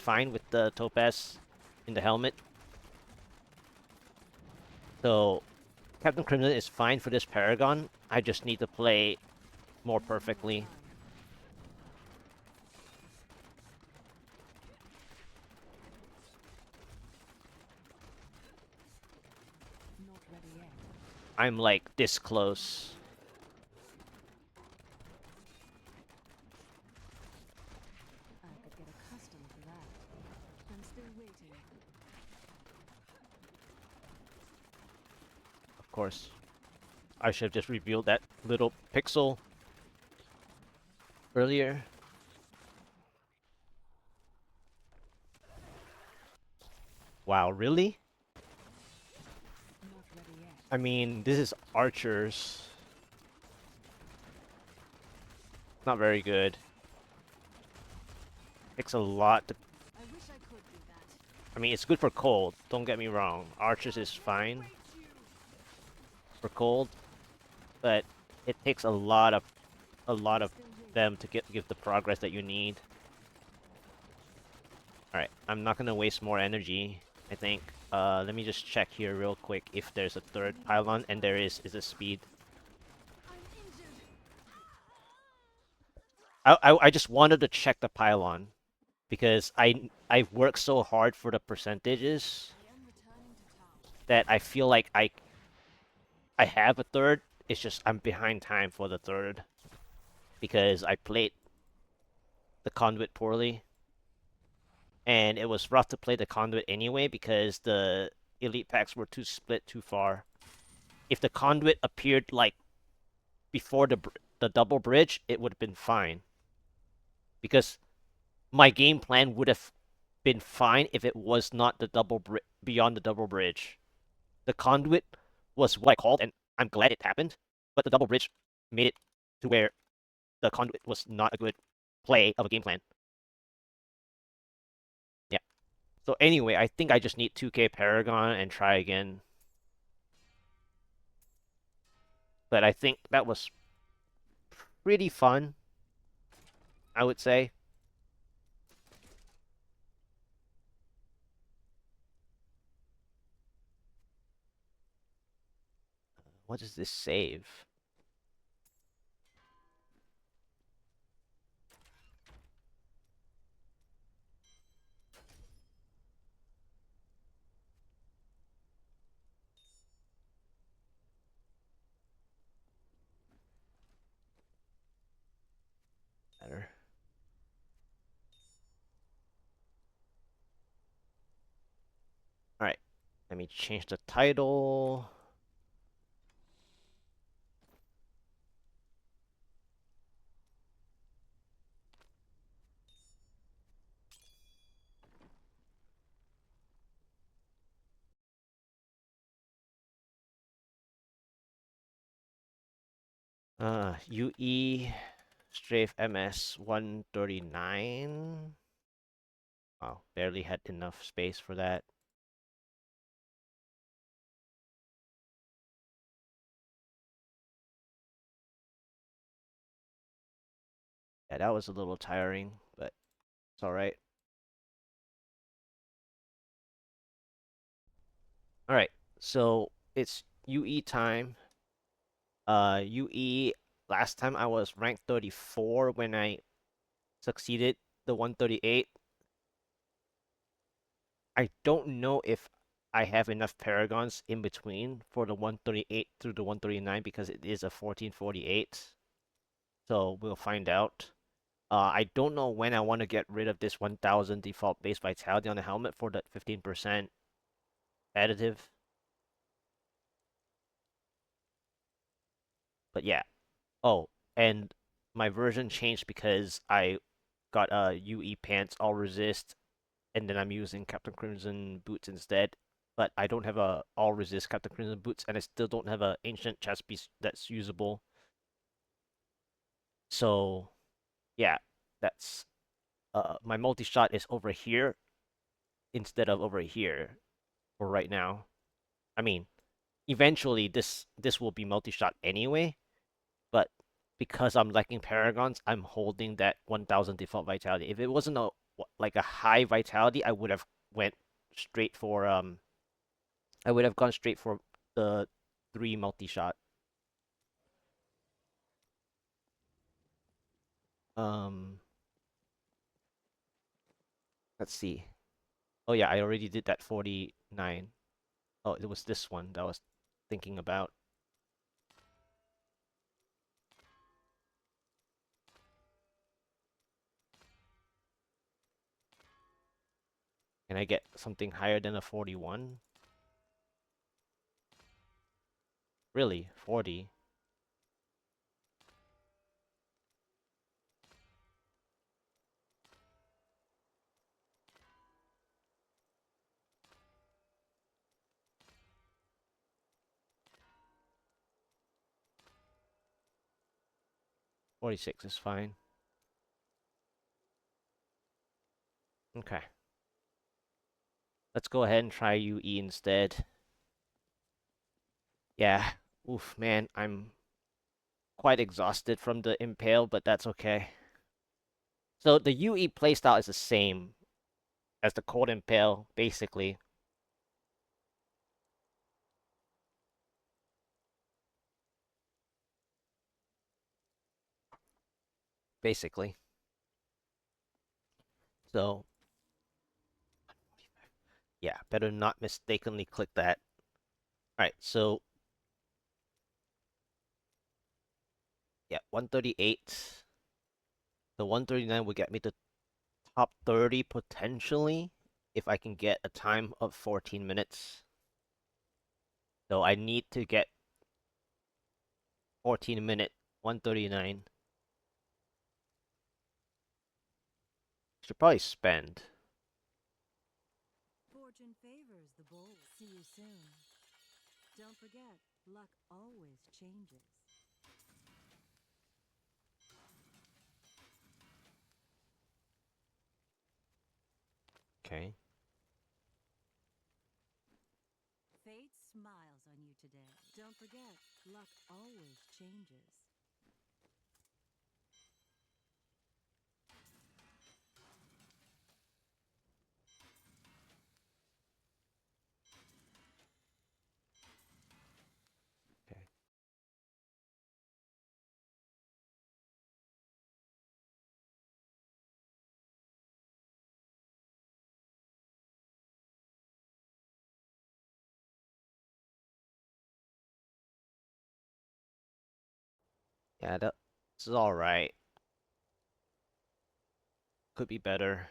fine with the Topaz in the helmet. So Captain Crimson is fine for this Paragon. I just need to play more perfectly. I'm like this close. I could get accustomed to that. I'm still waiting. Of course. I should have just revealed that little pixel earlier. Wow, really? Not ready yet. I mean, this is archers. Not very good. Takes a lot to... I wish I could do that. I mean, it's good for cold. Don't get me wrong. Archers is fine for cold, but it takes a lot of them to give the progress that you need. All right, I'm not gonna waste more energy. I think. Let me just check here real quick if there's a third pylon, and there is a speed. I just wanted to check the pylon because I've worked so hard for the percentages that I feel like I have a third. It's just I'm behind time for the third because I played the Conduit poorly. And it was rough to play the Conduit anyway because the elite packs were too split too far. If the Conduit appeared like before the double bridge, it would have been fine. Because my game plan would have been fine if it was not the beyond the double bridge. The Conduit was what I called, and I'm glad it happened. But the double bridge made it to where the Conduit was not a good play of a game plan. So anyway, I think I just need 2k Paragon and try again. But I think that was pretty fun, I would say. What does this save? Better. Alright, let me change the title. UE Strafe MS 139. Wow, barely had enough space for that. Yeah, that was a little tiring, but it's alright. Alright, so it's UE time. UE, last time I was ranked 34 when I succeeded the 138. I don't know if I have enough Paragons in between for the 138 through the 139 because it is a 1448. So we'll find out. I don't know when I want to get rid of this 1000 default base vitality on the helmet for the 15% additive. But yeah. Oh, and my version changed because I got UE pants all resist, and then I'm using Captain Crimson boots instead. But I don't have a all resist Captain Crimson boots, and I still don't have an ancient chest piece that's usable. So yeah, that's my multi-shot is over here instead of over here for right now. I mean, eventually this will be multi-shot anyway, but because I'm lacking Paragons, I'm holding that 1000 default vitality. If it wasn't a like a high vitality, I would have went straight for I would have gone straight for the 3 multi-shot. Um, let's see. Oh yeah, I already did that 49. Oh, it was this one that I was thinking about. Can I get something higher than a 41? Really? 40? 46 is fine. Okay. Let's go ahead and try UE instead. Yeah. Oof, man, I'm quite exhausted from the Impale, but that's okay. So the UE playstyle is the same as the Cold Impale, basically. Basically. So, yeah, better not mistakenly click that. Alright, so, yeah, 138. The 139 will get me to top 30 potentially, if I can get a time of 14 minutes. So I need to get 14-minute 139. Should probably spend. Fortune favors the bold. See you soon. Don't forget, luck always changes. Okay. Fate smiles on you today. Don't forget, luck always changes. Okay. Yeah, this is alright. Could be better.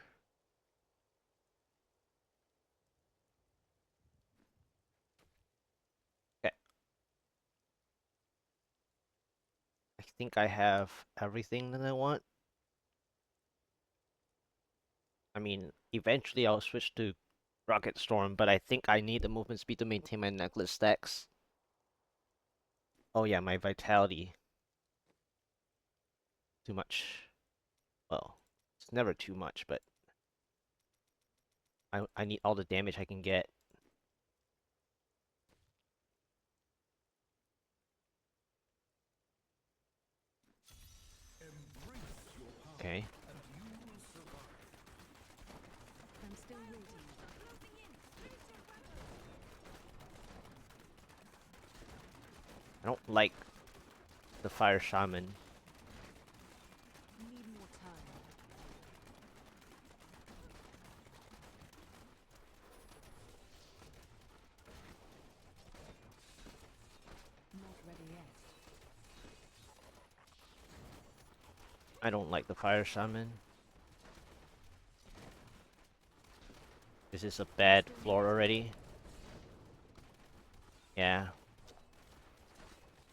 Okay. I think I have everything that I want. I mean, eventually I'll switch to Rocket Storm, but I think I need the movement speed to maintain my necklace stacks. Oh yeah, my vitality. Too much. Well, it's never too much, but I need all the damage I can get. Okay. I'm still waiting. I don't like the Fire Shaman. Need more time. Not ready yet. I don't like the Fire Shaman. This is a bad floor already. Yeah.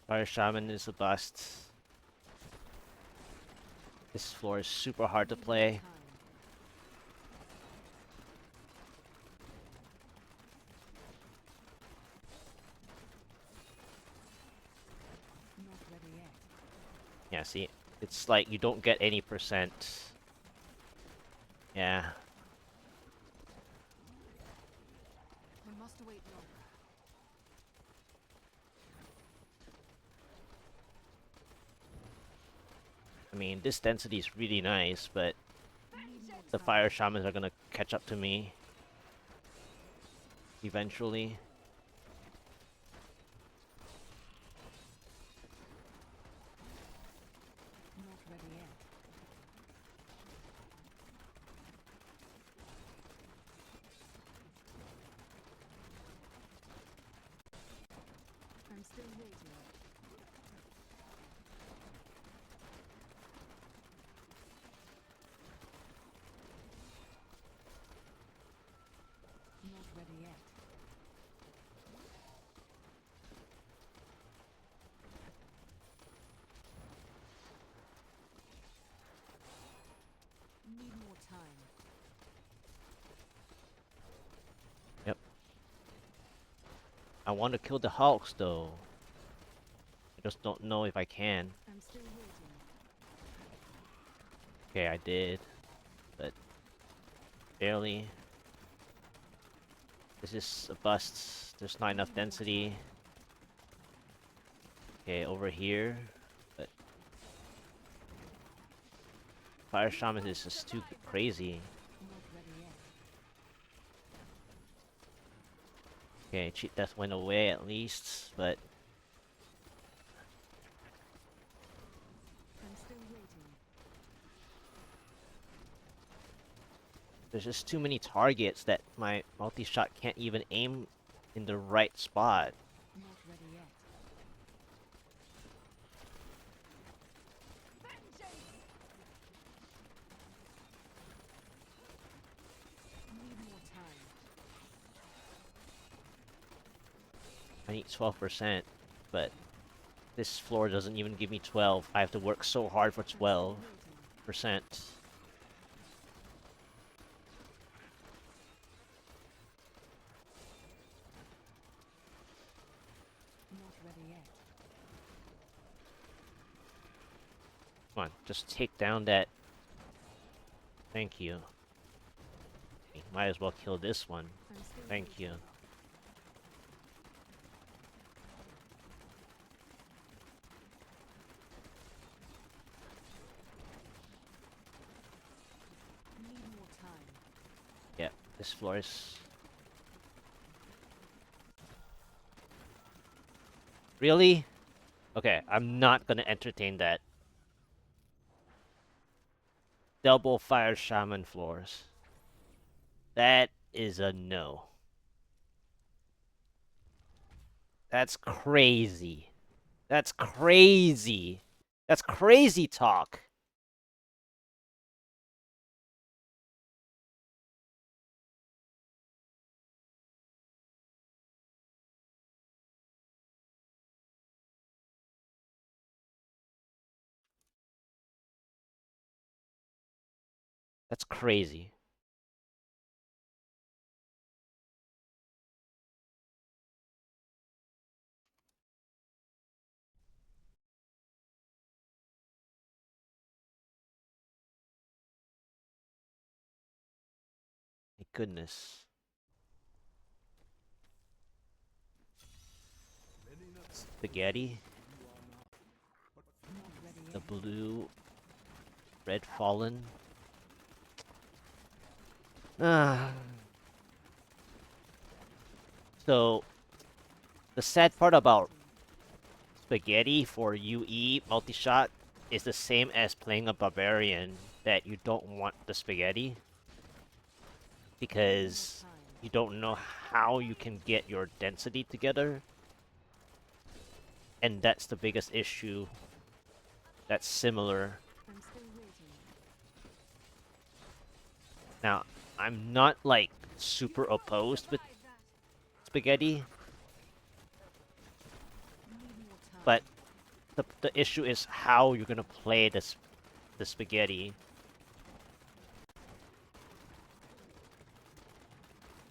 Fire Shaman is a bust. This floor is super hard to Need more play. time. Not ready yet. Yeah, see, it's like you don't get any percent. Yeah. I must wait longer. I mean, this density is really nice, but Need more the fire shamans are gonna catch up to me eventually. Not ready yet. I'm still waiting. Not ready yet. Need more time. Yep. I want to kill the Hulks though. I just don't know if I can. I'm still waiting. Okay, I did. But barely. This is a bust. There's not enough density. Okay, over here. But Fire Shaman is just too crazy. Not ready yet. Okay, Cheat Death went away at least, but I'm still waiting. there's just too many targets that my multi-shot can't even aim in the right spot. Not ready yet. Need more time. I need 12%, but this floor doesn't even give me 12. I have to work so hard for 12%. Not ready yet. Come on, just take down that. Thank you. Okay, might as well kill this one. I'm still Thank you. Need more time. Yeah, this floor is... Really? Okay, I'm not gonna entertain that. Double Fire Shaman floors. That is a no. That's crazy. That's crazy. That's crazy talk. That's crazy. My goodness. Spaghetti. Not ready The yet. blue. Red Fallen. Ah. So, the sad part about Spaghetti for UE Multishot is the same as playing a Barbarian, that you don't want the Spaghetti because you don't know how you can get your density together, and that's the biggest issue that's similar. I'm still waiting. Now, I'm not like super opposed with Spaghetti, Need more time. but the issue is how you're gonna play this the Spaghetti.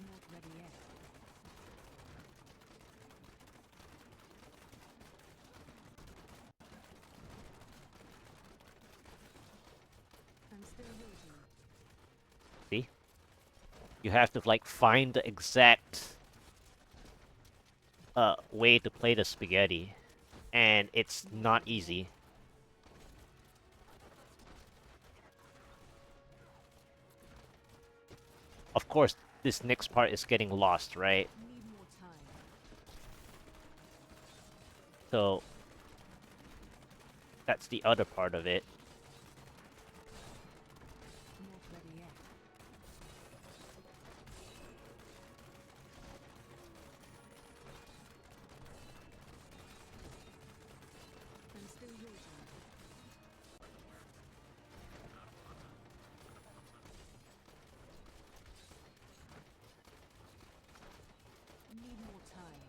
Not ready yet. I'm still waiting. See? You have to like find the exact way to play the Spaghetti, and it's not easy. of course, this next part is getting lost, right? Need more time. So that's the other part of it. Not ready yet. I'm still waiting. Need more time.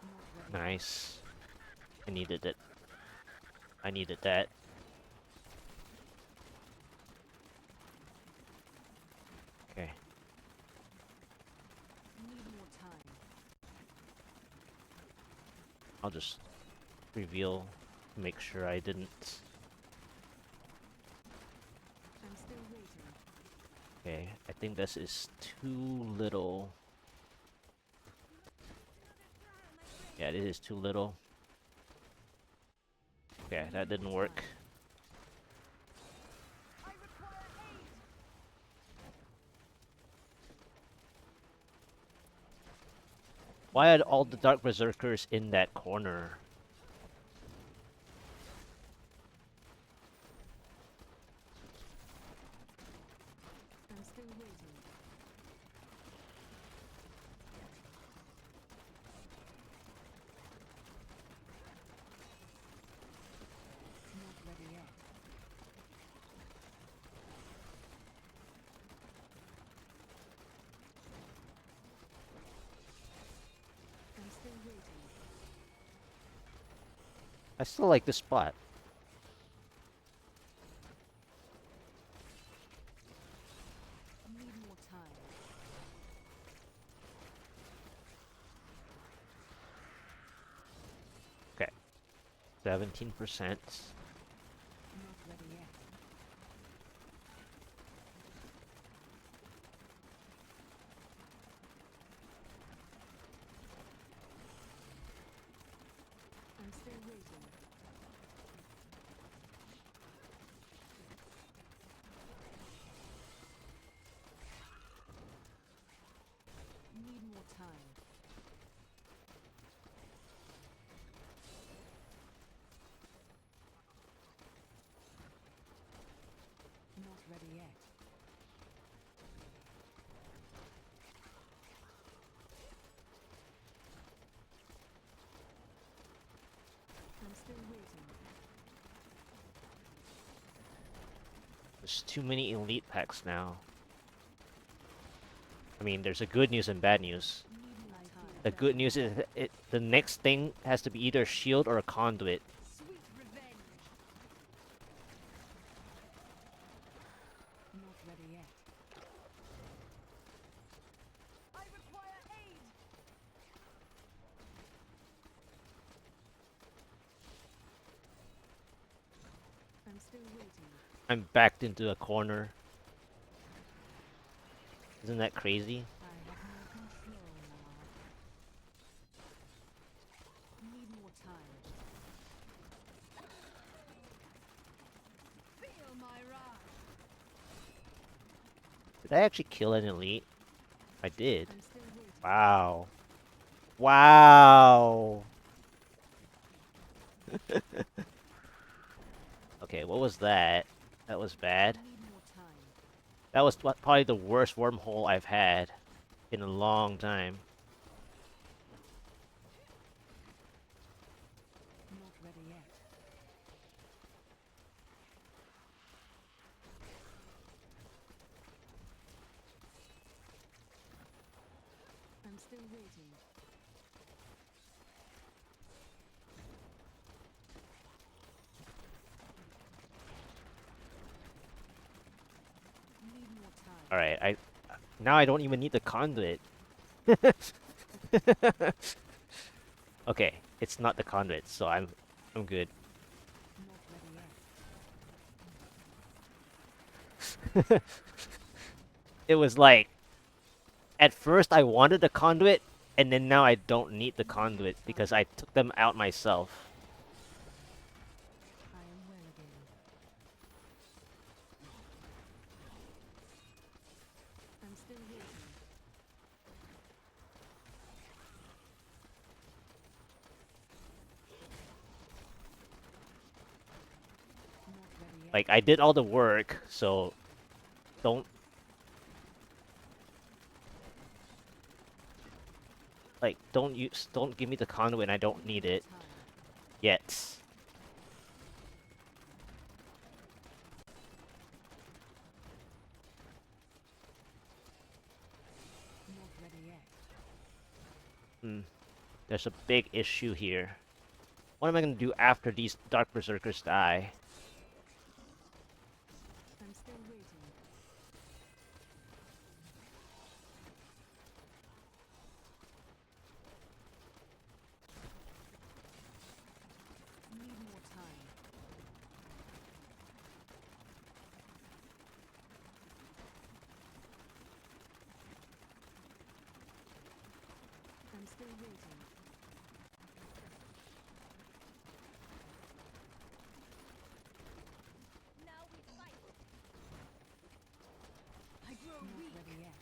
Not ready. Nice. I needed it. I needed that. Okay. Need more time. I'll just reveal, make sure I didn't. I'm still waiting. Okay, I think this is too little. Yeah, this is too little. Okay, that didn't work. I require aid. Why are all the Dark Berserkers in that corner? I'm still waiting. Not ready yet. I'm still waiting. I still like this spot. Need more time. 17%. Not ready yet. I'm still waiting. Need more time. Not ready yet. I'm still waiting. There's too many elite packs now. I mean, there's a good news and bad news. Need more time. The good news is the next thing has to be either a shield or a conduit. Sweet revenge. Not ready yet. I require aid. I'm still waiting. I'm backed into a corner. Isn't that crazy? I have more control now. Need more time. Feel my wrath. Did I actually kill an elite? I did. I'm still waiting. Wow. Wow. Okay, what was that? That was bad. Need more time. That was probably the worst wormhole I've had in a long time. Not ready yet. I'm still waiting. Need more time. Alright, now I don't even need the conduit. Okay, it's not the conduit, so I'm good. Not ready yet. It was like at first I wanted the conduit, and then now I don't need the conduit because I took them out myself. Like, I did all the work, so don't don't give me the conduit. I don't need it yet. Not ready yet. There's a big issue here. What am I gonna do after these Dark Berserkers die? I'm still waiting. Need more time. I'm still waiting. Now we fight. I grow Not weak. ready yet.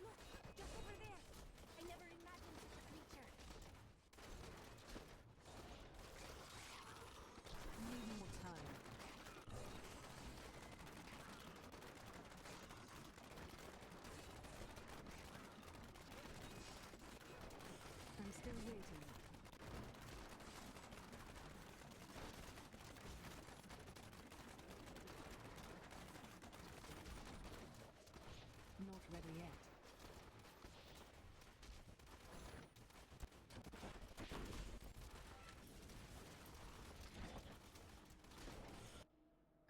Look, just over there. I never imagined such a creature. Need more time. I'm still waiting. Not ready yet.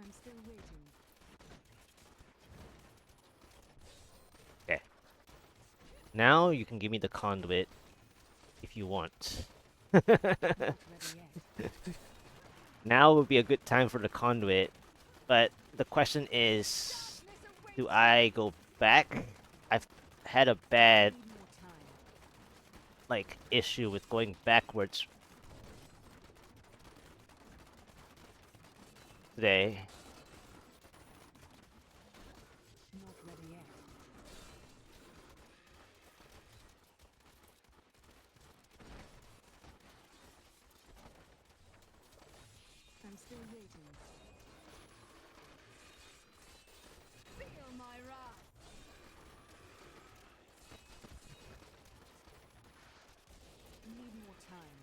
I'm still waiting. Okay. Now you can give me the conduit if you want. Not ready yet. Now would be a good time for the conduit, but the question is, do I go back? I've had a bad Need more time. issue with going backwards today. Not ready yet. I'm still waiting. Feel my wrath. Need more time.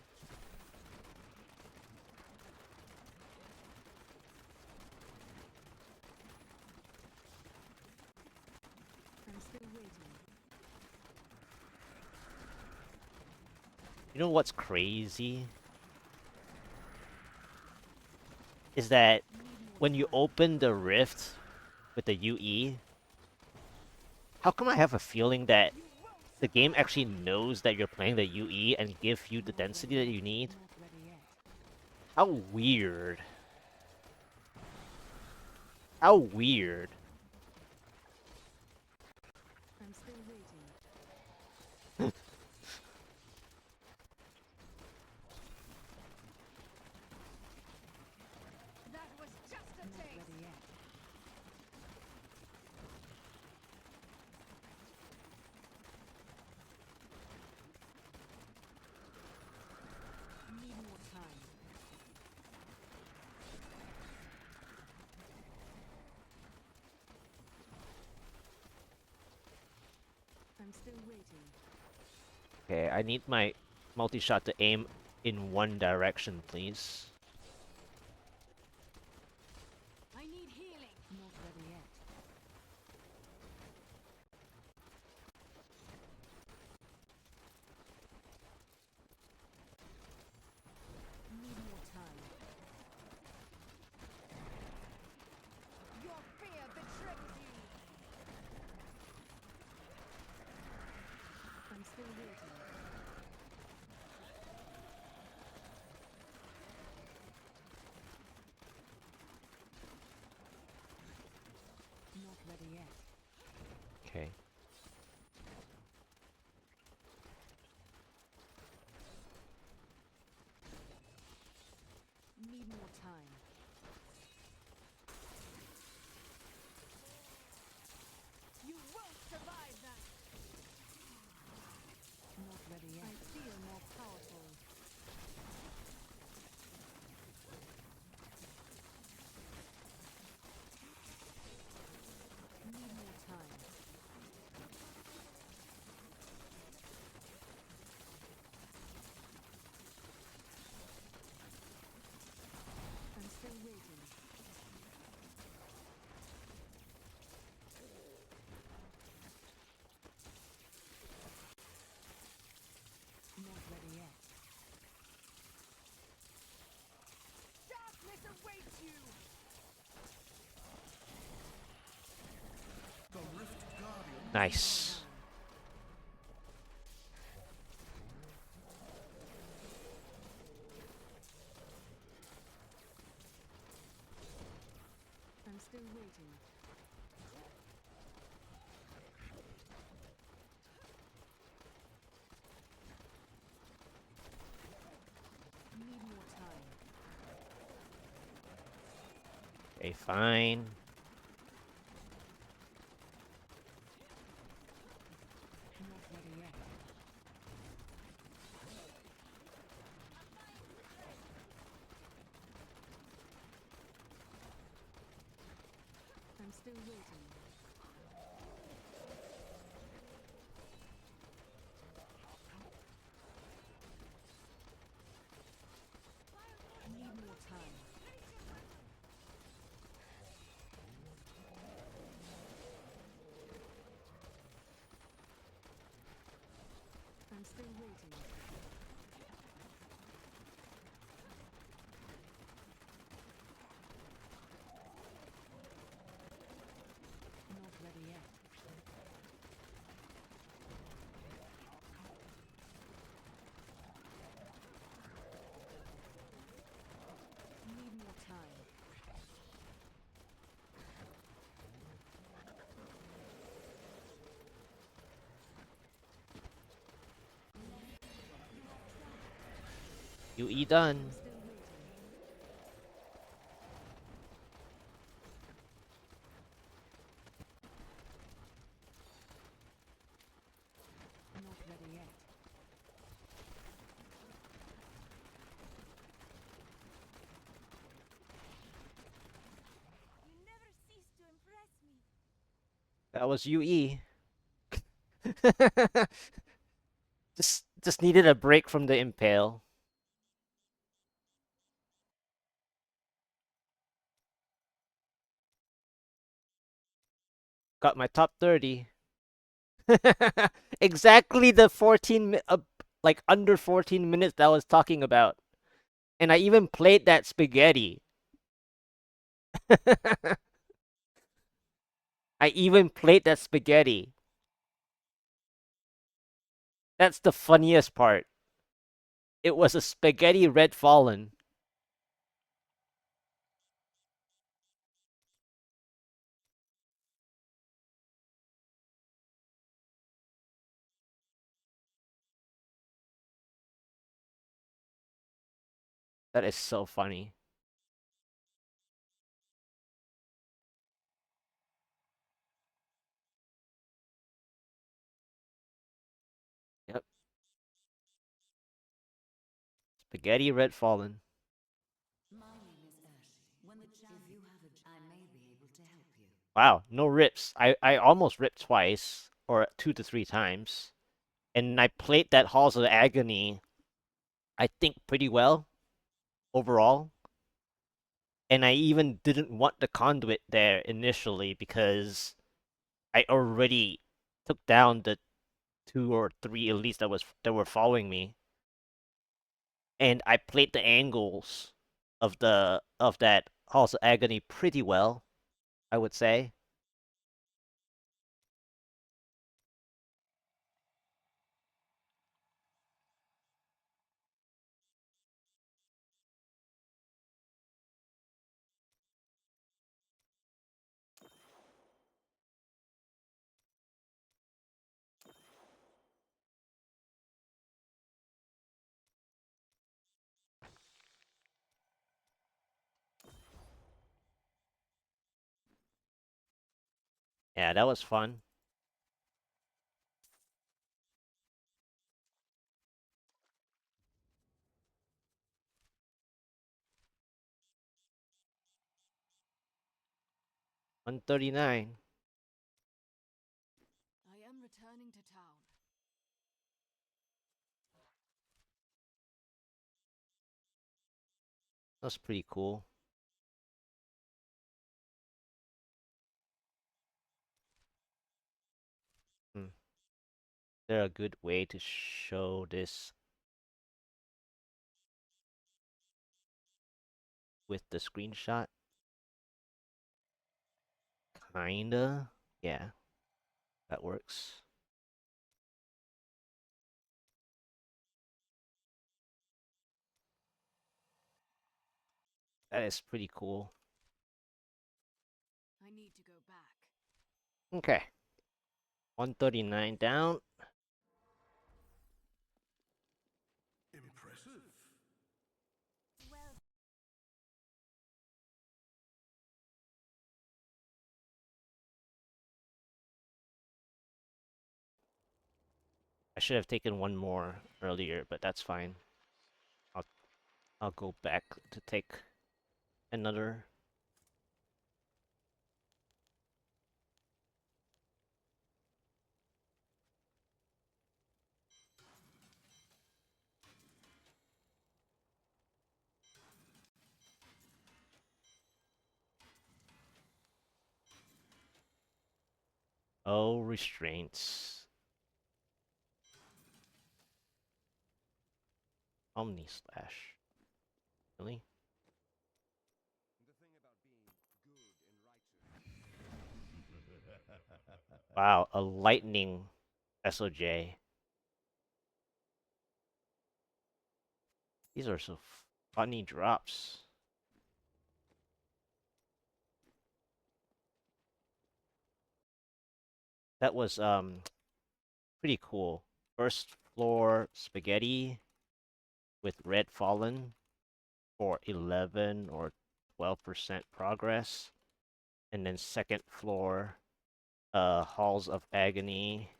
I'm still waiting. You know what's crazy? Is that Need more when you time. open the rift with the UE, how come I have a feeling that the game actually knows that you're playing the UE and give you the Not density ready that yet. you need? Not ready yet. How weird. How weird. I'm still waiting. That was just a Not taste. ready yet. Need more time. I'm still waiting. Okay, I need my multi-shot to aim in one direction, please. I need healing. Not ready yet. Need more time. Your fear betrays you. I'm still waiting. Not ready yet. Okay. Need more time. You won't survive that. Not ready yet. I feel more powerful. Nice. I'm still waiting. Need more time. Okay, fine. Not ready yet. I'm still waiting. Need more time. I'm still waiting. Not ready yet. Need more time. UE done. Still waiting. Not ready yet. You never cease to impress me. That was UE. Just needed a break from the Impale. Got my top 30. Exactly the like under 14 minutes that I was talking about. And I even played that spaghetti. I even played that spaghetti. That's the funniest part. It was a spaghetti red fallen. That is so funny. Yep. Spaghetti red fallen. My name is Ash. When the chance if you have I may be able to help you. Wow, no rips. I almost ripped twice, or 2 to 3 times. And I played that Halls of Agony, I think, pretty well overall. And I even didn't want the Conduit there initially because I already took down the 2 or 3 elites that were following me. And I played the angles of that Halls of Agony pretty well, I would say. Yeah, that was fun. $139. I am returning to town. That's pretty cool. Hmm. Is there a good way to show this with the screenshot? Kinda. Yeah. That works. That is pretty cool. I need to go back. Okay. 139 down. Impressive. Well, I should have taken one more earlier, but that's fine. I'll go back to take another. Oh, restraints. Omni slash. Really? Wow, a lightning SOJ. These are so funny drops. That was pretty cool. First floor spaghetti with red fallen for 11 or 12% progress. And then second floor halls of agony,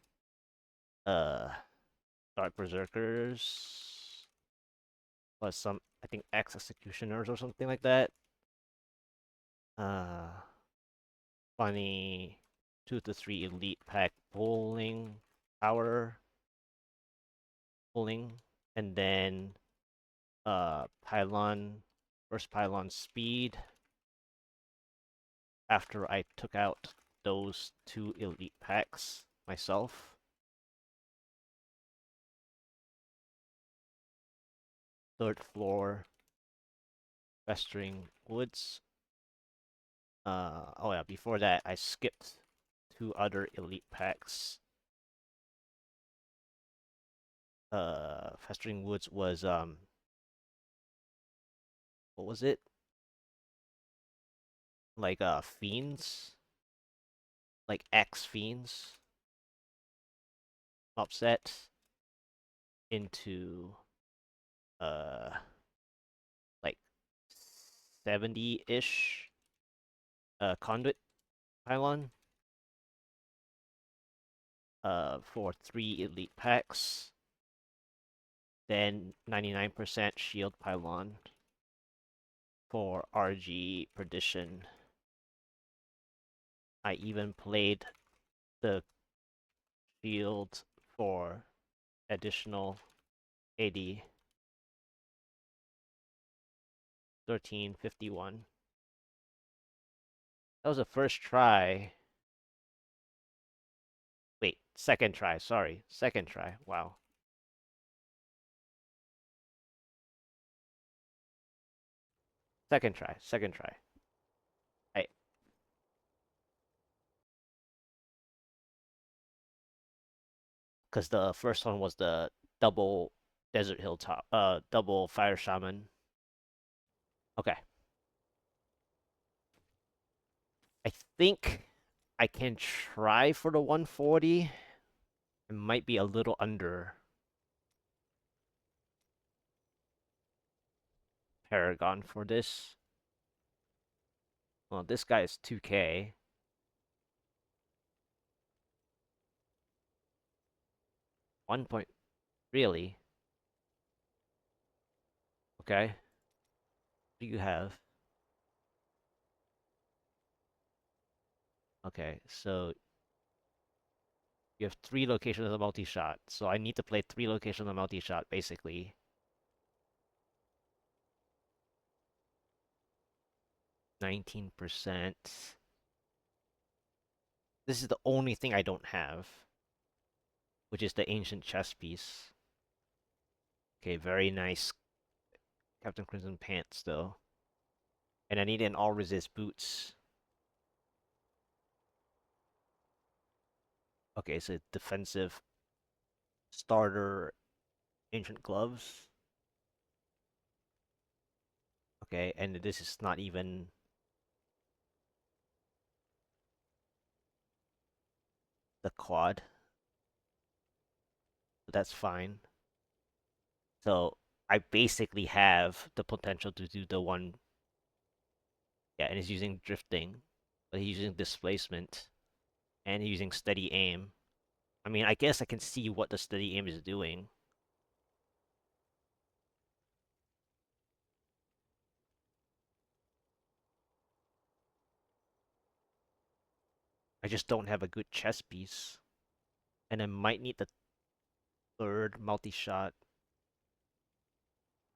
dark berserkers plus some, I think, X executioners or something like that. Uh Funny 2 to 3 elite pack bowling power pulling, and then pylon first pylon speed after I took out those 2 elite packs myself. Third floor Festering Woods. Oh yeah, before that I skipped 2 other elite packs. Festering Woods was what was it? Like Fiends? Like X Fiends. Mobset into uh like 70-ish Conduit Pylon for 3 elite packs. Then 99% shield pylon for RG Perdition. I even played the shield for additional 80. 1351. That was the first try. Wait, second try, sorry. Second try. Wow. Second try, second try. I Because the first one was the double desert hilltop, double fire shaman. Okay. I think I can try for the 140. It might be a little under Paragon for this. Well, this guy is 2K. 1 point. Really? Okay. What do you have? Okay, so you have 3 locations of multi-shot. So I need to play 3 locations of multi-shot, basically. 19%. This is the only thing I don't have, which is the ancient chess piece. Okay, very nice Captain Crimson pants, though. And I need an all-resist boots. Okay, so defensive starter ancient gloves. Okay, and this is not even the quad. But that's fine. So I basically have the potential to do the one. Yeah, and he's using drifting, but he's using displacement, and he's using steady aim. I mean, I guess I can see what the steady aim is doing. I just don't have a good chess piece. And I might need the third multi-shot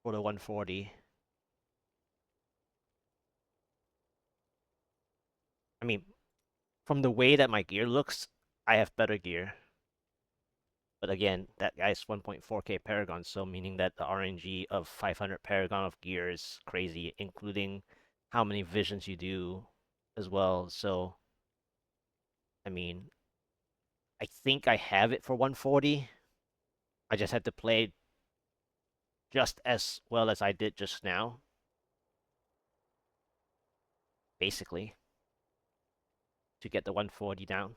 for the 140. I mean, from the way that my gear looks, I have better gear. But again, that guy's 1.4k Paragon, so meaning that the RNG of 500 Paragon of gear is crazy, including how many visions you do as well. So, I mean, I think I have it for 140. I just had to play just as well as I did just now, basically, to get the 140 down.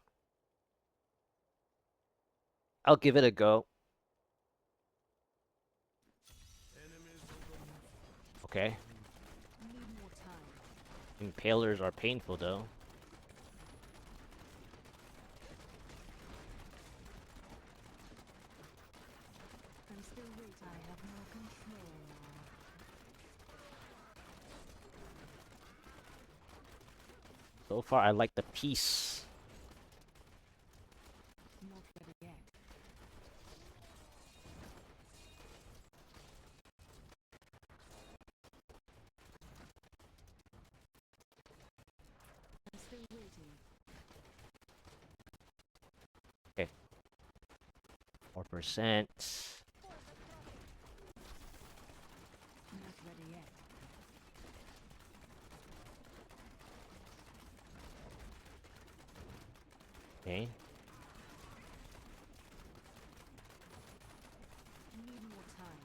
I'll give it a go. Okay. Need more time. Impalers are painful though. I'm still waiting. I have more control now. So far, I like the piece. Not ready yet. I'm still waiting. Okay. 4%. Not ready yet. Okay. Need more time.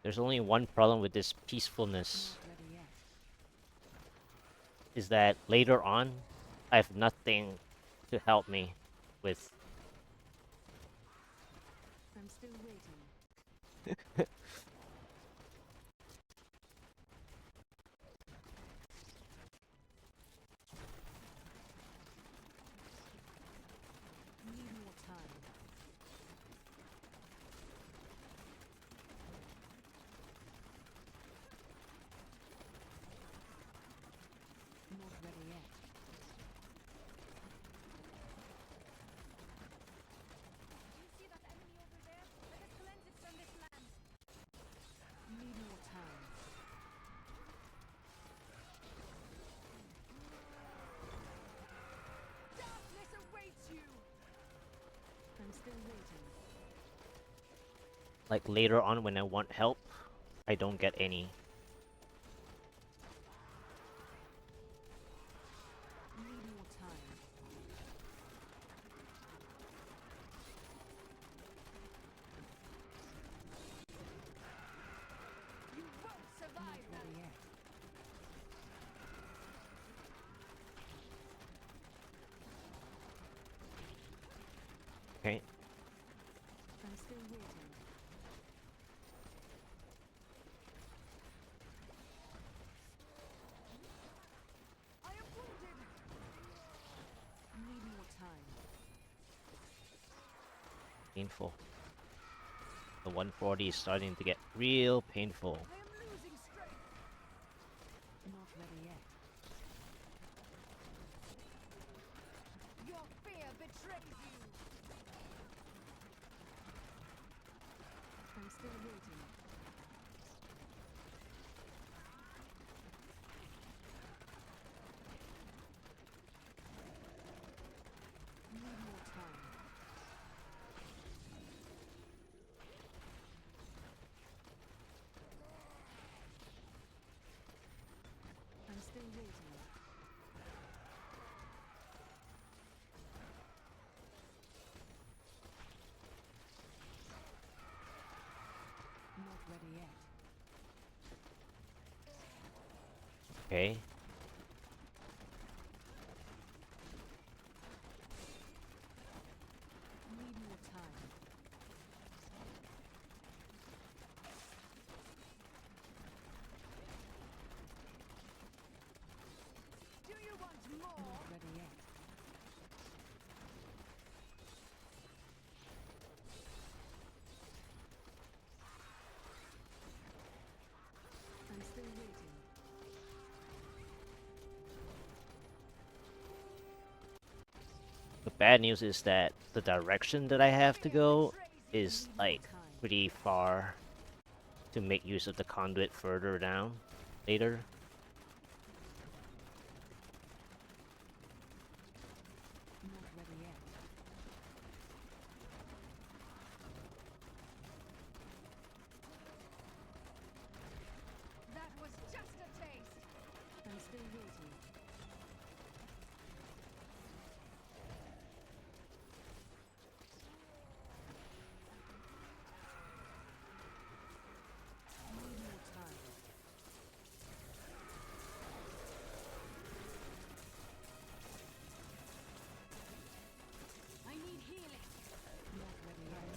There's only one problem with this peacefulness, Not ready yet. is that later on, I have nothing to help me with. I'm still waiting. Need more time. Not ready yet. Do you see that enemy over there? Let us cleanse it from this land. Need more time. Darkness awaits you. I'm still waiting. Like later on when I want help, I don't get any. Need more time. You won't survive Not that. ready yet. Okay. I'm still waiting. I am wounded. Need more time. Painful. The 140 is starting to get real painful. I am losing strength. Not ready yet. Your fear betrays you. I'm still waiting. Need more time. ready yet. Okay. Need more time. Do you want more? Not ready yet. I'm still waiting. The bad news is that the direction that I have to go is like pretty far to make use of the conduit further down later. Not ready yet. That was just a taste. I'm still waiting. Need more time. I need healing. Not ready yet.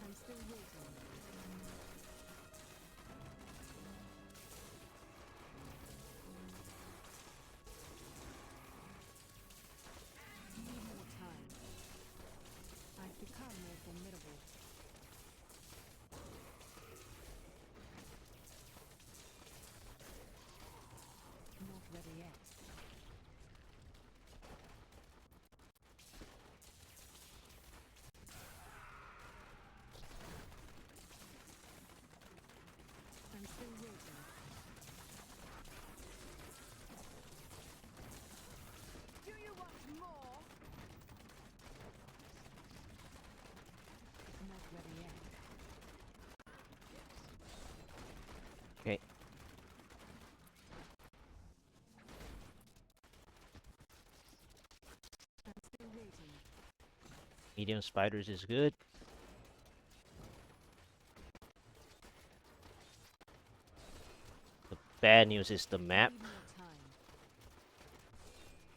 I'm still waiting. Need more time. I've become more formidable. Not ready yet. I'm still waiting. Do you want more? Not ready yet. Okay. I'm still waiting. Medium spiders is good. The bad news is the map. Need more time.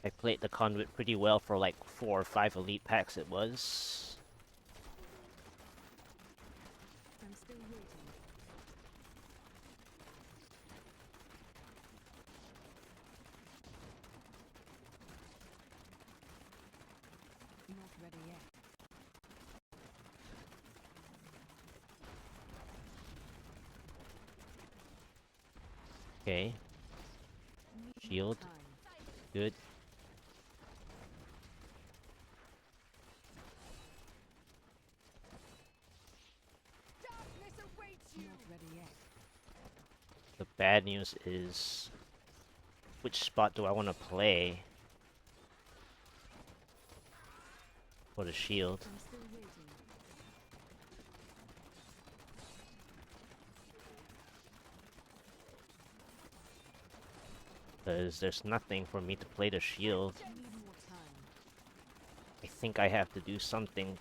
I played the conduit pretty well for like 4 or 5 elite packs it was. I'm still waiting. Not ready yet. Okay, Need more Shield. time. good. Darkness awaits you. Not ready yet. The bad news is which spot do I want to play for the shield? I'm still waiting. Because there's nothing for me to play the shield. Need more time. I think I have to do something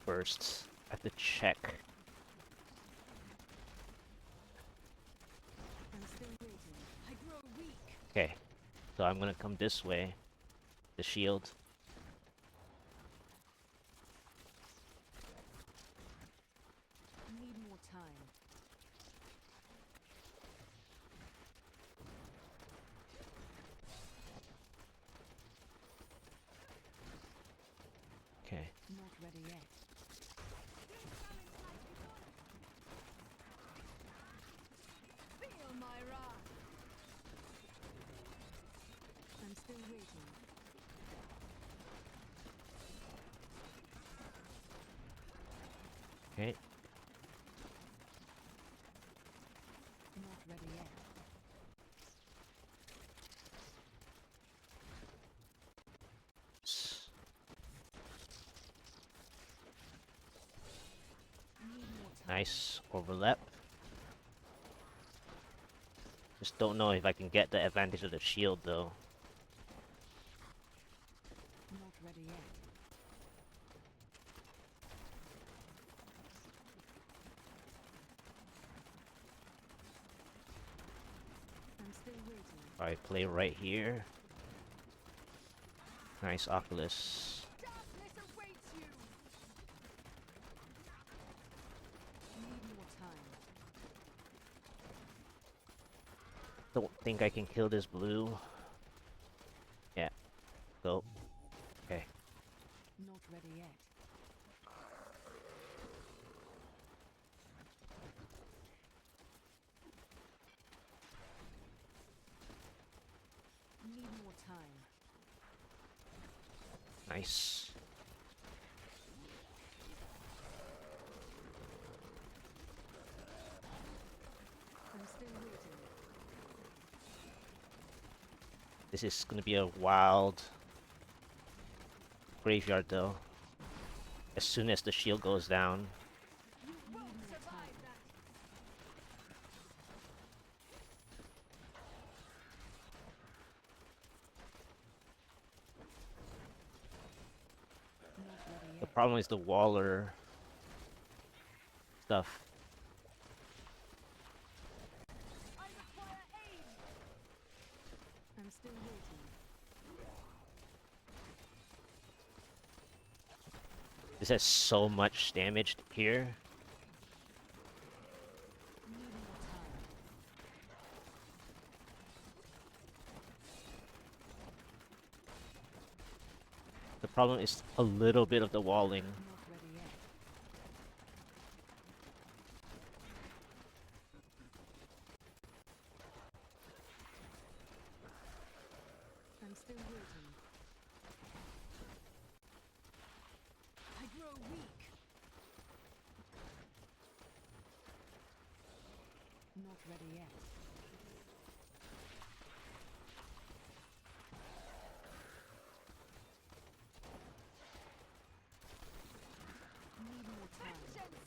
first. I have to check. I'm still waiting. I grow weak. Okay, so I'm gonna come this way. The shield. Need more time. Okay. Not ready yet. Feel my wrath. I'm still waiting. Okay. Not ready yet. Need more time. Nice overlap. Just don't know if I can get the advantage of the shield though. ready yet. I'm still waiting. Alright, play right here. Nice Oculus. Darkness awaits you. Need more time. Don't think I can kill this blue. Yeah. Go. Okay. Not ready yet. Need more time. Nice. I'm still waiting. This is gonna be a wild graveyard though. As soon as the shield goes down. You won't survive that. Not ready The yet. problem is the Waller stuff. I require aid. I'm still waiting. This has so much damage here. Need more time. The problem is a little bit of the walling. Not ready yet. I'm still waiting. I grow weak. Not ready yet. Need more time. Vengeance.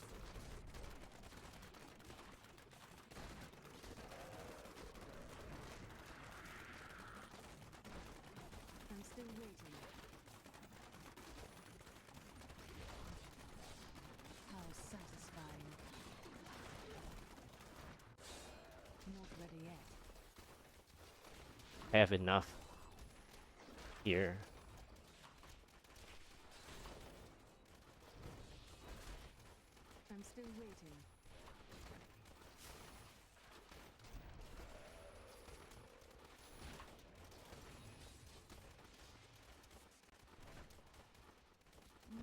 I'm still waiting. How satisfying. Not ready yet. I have enough here. I'm still waiting.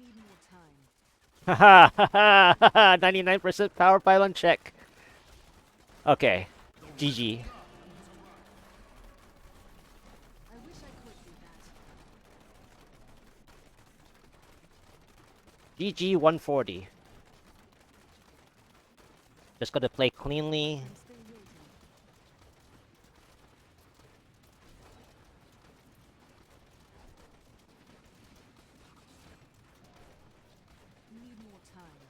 Need more time. Haha! Haha! Haha! 99% power pylon check. Okay. GG. I wish I could do that. GG 140. Just gotta play cleanly. I'm still waiting. Need more time.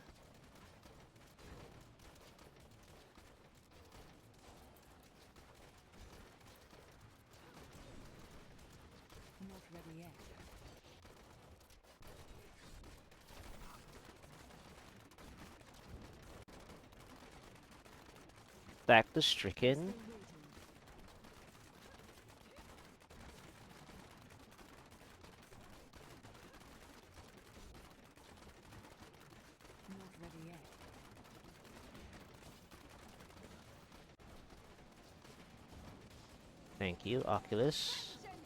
Not ready yet. Back to Still Stricken. waiting. Not ready yet. Thank you, Oculus. Vengeance.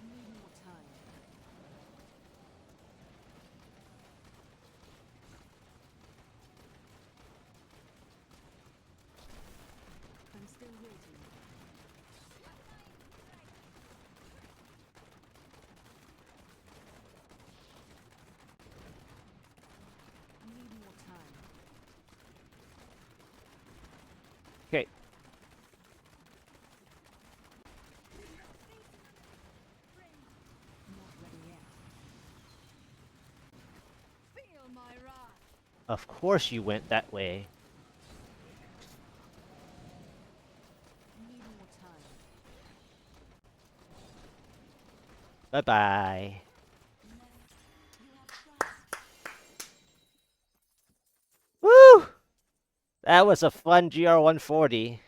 Need more time. I'm still waiting. Need more time. Okay. Not ready yet. Feel my wrath. Of course you went that way. Need more time. Bye-bye. Woo! That was a fun GR140.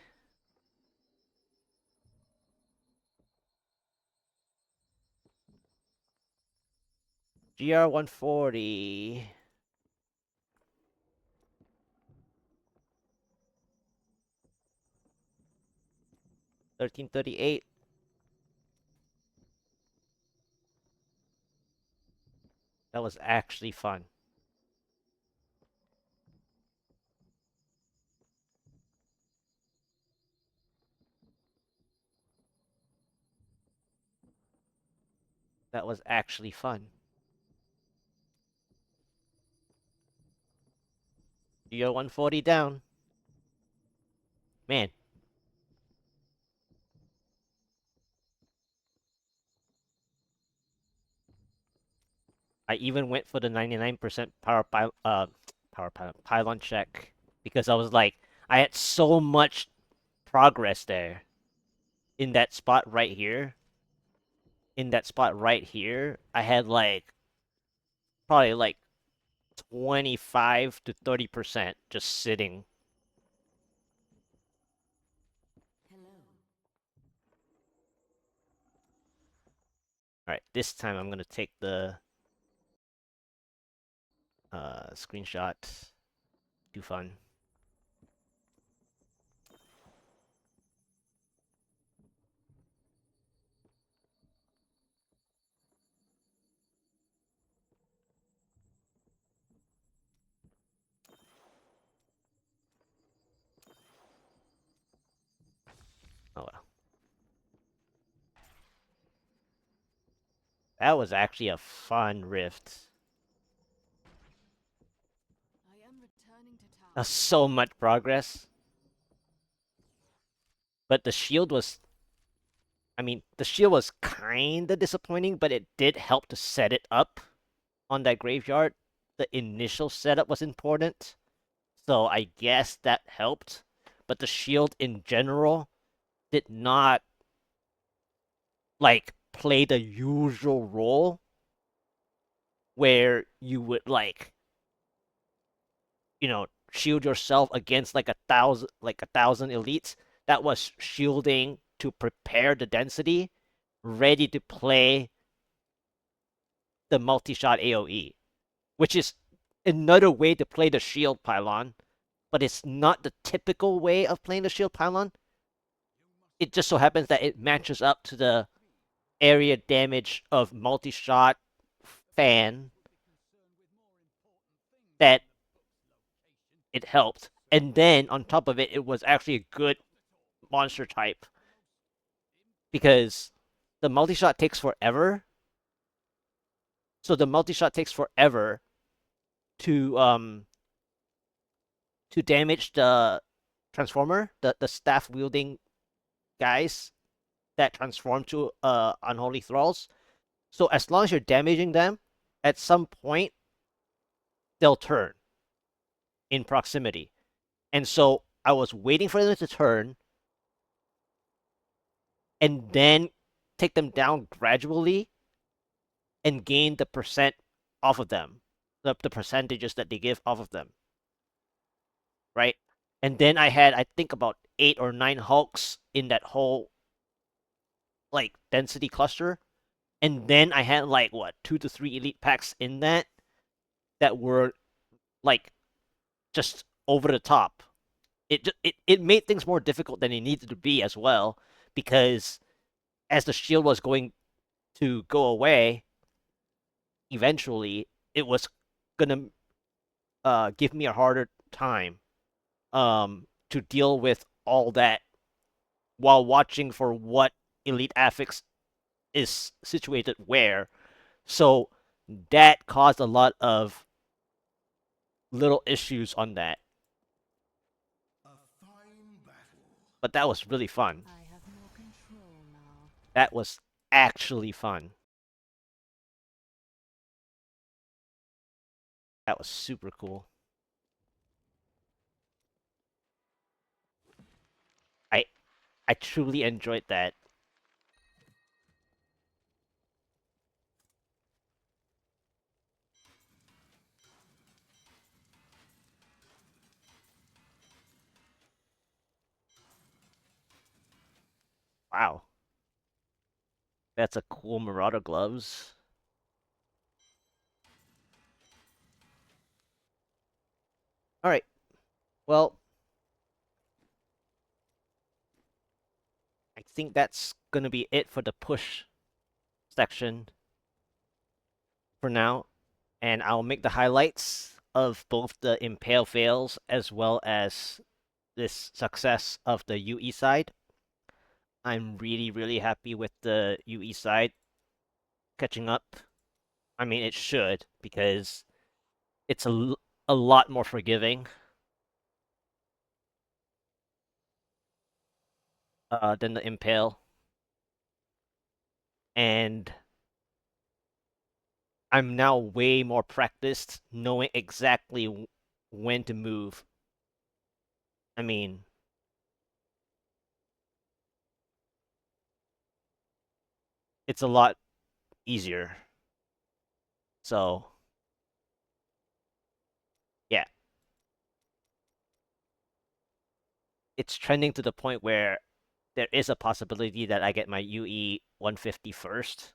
GR140. 1338. That was actually fun. That was actually fun. GR140 down. Man. I even went for the 99% pylon check because I was like, I had so much progress there in that spot right here. In that spot right here, I had like probably like 25 to 30% just sitting. Hello. All right, this time I'm gonna take the screenshot. Too fun. Oh well. That was actually a fun rift. I am returning to town. That's so much progress. But the shield was, I mean, the shield was kinda disappointing, but it did help to set it up on that graveyard. The initial setup was important, so I guess that helped. But the shield in general did not like play the usual role where you would like, shield yourself against like a thousand elites. That was shielding to prepare the density, ready to play the multi-shot AoE, which is another way to play the shield pylon, but it's not the typical way of playing the shield pylon. It just so happens that it matches up to the area damage of multi-shot fan that it helped. And then on top of it, it was actually a good monster type because the multi-shot takes forever. So the multi-shot takes forever to damage the transformer, the staff wielding guys that transform to unholy thralls. So as long as you're damaging them, at some point they'll turn in proximity. And so I was waiting for them to turn and then take them down gradually and gain the percent off of them, the percentages that they give off of them, right? And then I had, I think, about 8 or 9 hulks in that whole like density cluster, and then I had like what 2 to 3 elite packs in that were like just over the top. It made things more difficult than it needed to be as well, because as the shield was going to go away, eventually it was gonna give me a harder time to deal with all that while watching for what elite affix is situated where. So that caused a lot of little issues on that. But that was really fun. I have more control now. That was actually fun. That was super cool. I I truly enjoyed that. Wow. That's a cool Marauder gloves. Alright. Well, I think that's gonna be it for the push section for now. And I'll make the highlights of both the Impale fails as well as this success of the UE side. I'm really, really happy with the UE side catching up. I mean, it should, because it's a lot more forgiving than the Impale. And I'm now way more practiced knowing exactly when to move. I mean, it's a lot easier. So, yeah. It's trending to the point where there is a possibility that I get my UE 150 first.